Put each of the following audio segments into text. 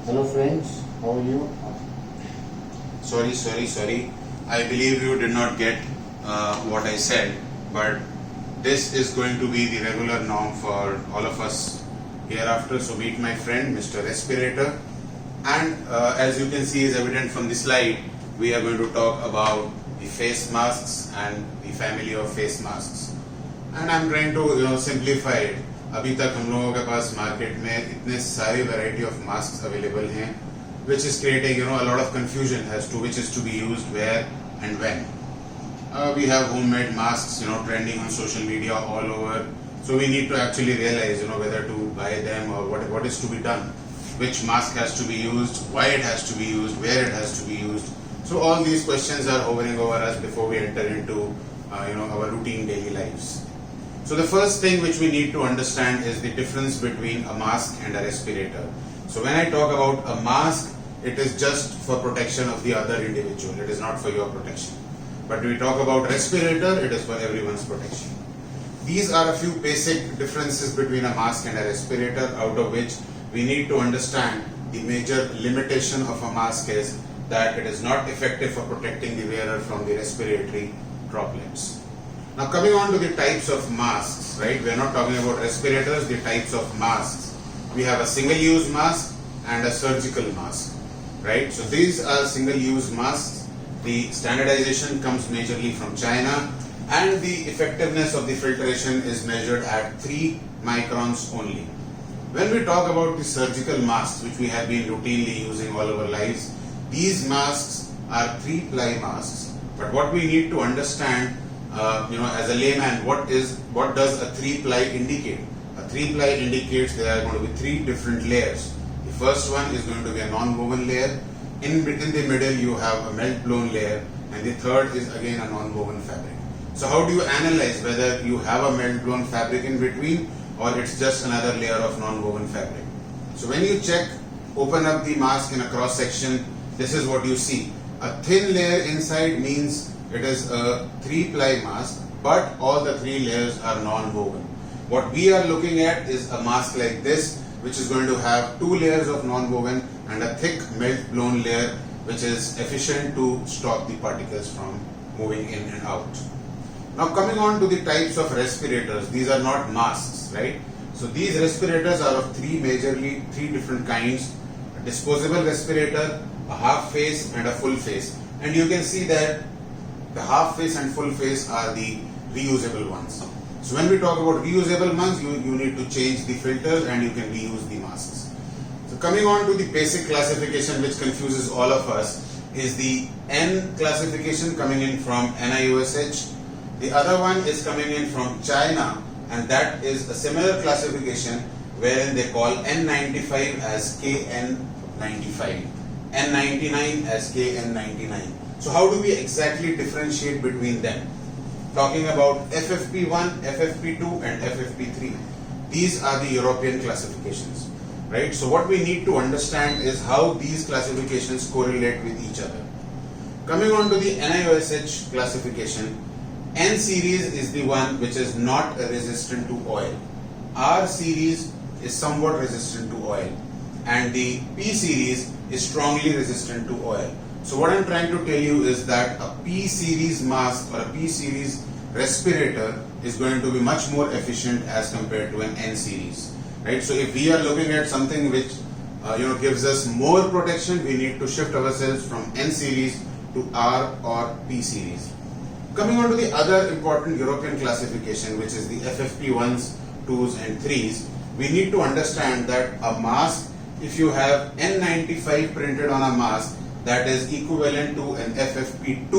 Hello friends, how are you? Sorry. I believe you did not get what I said, but this is going to be the regular norm for all of us hereafter. So meet my friend, Mr. Respirator. And as you can see is evident from the slide, we are going to talk about the face masks and the family of face masks. And I'm trying to simplify it. अभी तक हम लोगों के पास market में इतने सारे variety of mask available हैं, which is creating a lot of confusion as to which is to be used where and when. We have homemade masks trending on social media all over, so we need to actually realize whether to buy them or what is to be done, which mask has to be used, why it has to be used, where it has to be used. So all these questions are hovering over us before we enter into our routine daily lives. So the first thing which we need to understand is the difference between a mask and a respirator. So when I talk about a mask, it is just for protection of the other individual. It is not for your protection. But when we talk about respirator, it is for everyone's protection. These are a few basic differences between a mask and a respirator, out of which we need to understand the major limitation of a mask is that it is not effective for protecting the wearer from the respiratory droplets. Now coming on to the types of masks, right? We are not talking about respirators, the types of masks. We have a single-use mask and a surgical mask, right? So these are single-use masks. The standardization comes majorly from China, and the effectiveness of the filtration is measured at 3 microns only. When we talk about the surgical masks, which we have been routinely using all our lives, these masks are 3-ply masks. But what we need to understand as a layman, what does a 3-ply indicate? A 3-ply indicates there are going to be 3 different layers. The first one is going to be a non-woven layer. In the middle you have a melt-blown layer, and the third is again a non-woven fabric. So how do you analyze whether you have a melt-blown fabric in between or it's just another layer of non-woven fabric? So when you check, open up the mask in a cross section, this is what you see. A thin layer inside means it is a 3-ply mask, but all the 3 layers are non-woven. What we are looking at is a mask like this, which is going to have 2 layers of non-woven and a thick melt-blown layer, which is efficient to stop the particles from moving in and out. Now coming on to the types of respirators, these are not masks, right? So these respirators are of 3 different kinds: a disposable respirator, a half face and a full face. And you can see that the half face and full face are the reusable ones. So when we talk about reusable ones, you need to change the filters and you can reuse the masks. So coming on to the basic classification which confuses all of us is the N classification coming in from NIOSH. The other one is coming in from China, and that is a similar classification wherein they call N95 as KN95, N99 as KN99. So how do we exactly differentiate between them? Talking about FFP1, FFP2 and FFP3. These are the European classifications, right? So what we need to understand is how these classifications correlate with each other. Coming on to the NIOSH classification, N series is the one which is not resistant to oil. R series is somewhat resistant to oil, and the P series is strongly resistant to oil. So what I'm trying to tell you is that a P series mask or a P series respirator is going to be much more efficient as compared to an N series, right? So if we are looking at something which gives us more protection, we need to shift ourselves from N series to R or P series. Coming on to the other important European classification, which is the FFP1s, 2s and 3s, we need to understand that a mask, if you have N95 printed on a mask, that is equivalent to an FFP2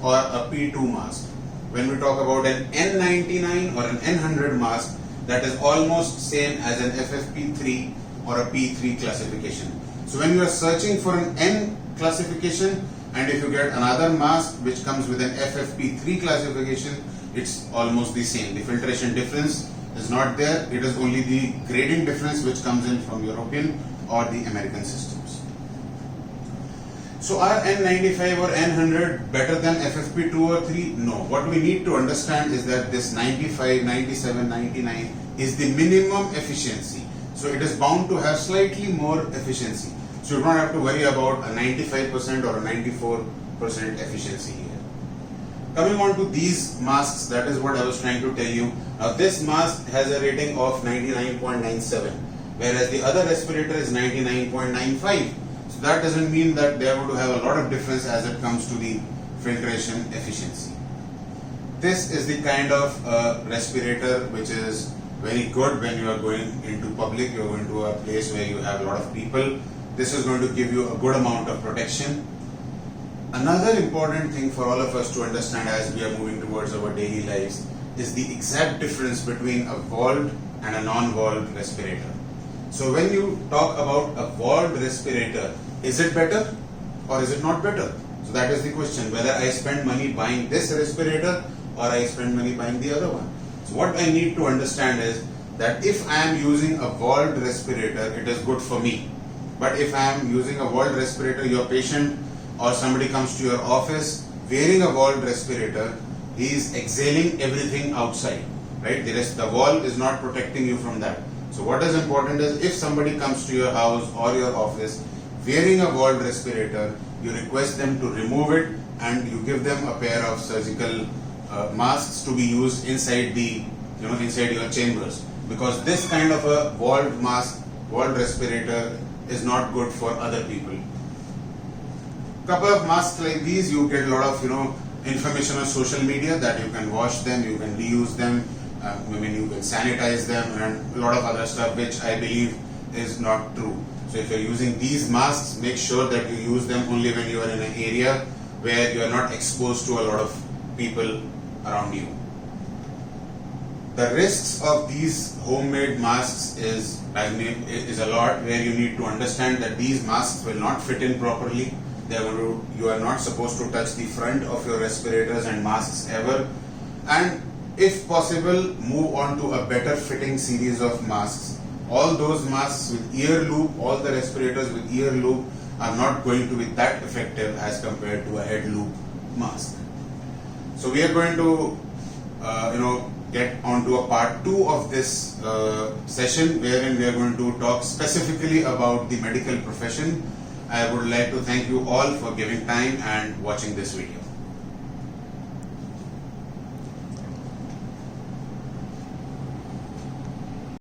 or a P2 mask. When we talk about an N99 or an N100 mask, that is almost same as an FFP3 or a P3 classification. So when you are searching for an N classification, and if you get another mask which comes with an FFP3 classification, it's almost the same. The filtration difference is not there. It is only the grading difference which comes in from European or the American systems. So are N95 or N100 better than FFP2 or 3? No. What we need to understand is that this 95, 97, 99 is the minimum efficiency. So it is bound to have slightly more efficiency. So you don't have to worry about a 95% or a 94% efficiency here. Coming on to these masks, that is what I was trying to tell you. Now this mask has a rating of 99.97, whereas the other respirator is 99.95. So that doesn't mean that they are going to have a lot of difference as it comes to the filtration efficiency. This is the kind of respirator which is very good when you are going into public, you are going to a place where you have a lot of people. This is going to give you a good amount of protection. Another important thing for all of us to understand as we are moving towards our daily lives is the exact difference between a valved and a non-valved respirator. So when you talk about a valved respirator, is it better or is it not better? So that is the question, whether I spend money buying this respirator or I spend money buying the other one. So what I need to understand is that if I am using a valved respirator, it is good for me. But if I am using a valved respirator, your patient or somebody comes to your office wearing a valved respirator, he is exhaling everything outside, right? The valve is not protecting you from that. So what is important is if somebody comes to your house or your office wearing a valved respirator, you request them to remove it and you give them a pair of surgical masks to be used inside the, inside your chambers, because this kind of a valved mask, valved respirator is not good for other people. Couple of masks like these, you get a lot of information on social media that you can wash them, you can reuse them, you can sanitize them, and a lot of other stuff which I believe is not true. So if you're using these masks, make sure that you use them only when you are in an area where you are not exposed to a lot of people around you. The risks of these homemade masks is a lot, where you need to understand that these masks will not fit in properly. You are not supposed to touch the front of your respirators and masks ever, and if possible move on to a better fitting series of masks. All those masks with ear loop, all the respirators with ear loop are not going to be that effective as compared to a head loop mask. So we are going to get onto a part 2 of this session, wherein we are going to talk specifically about the medical profession. I would like to thank you all for giving time and watching this video.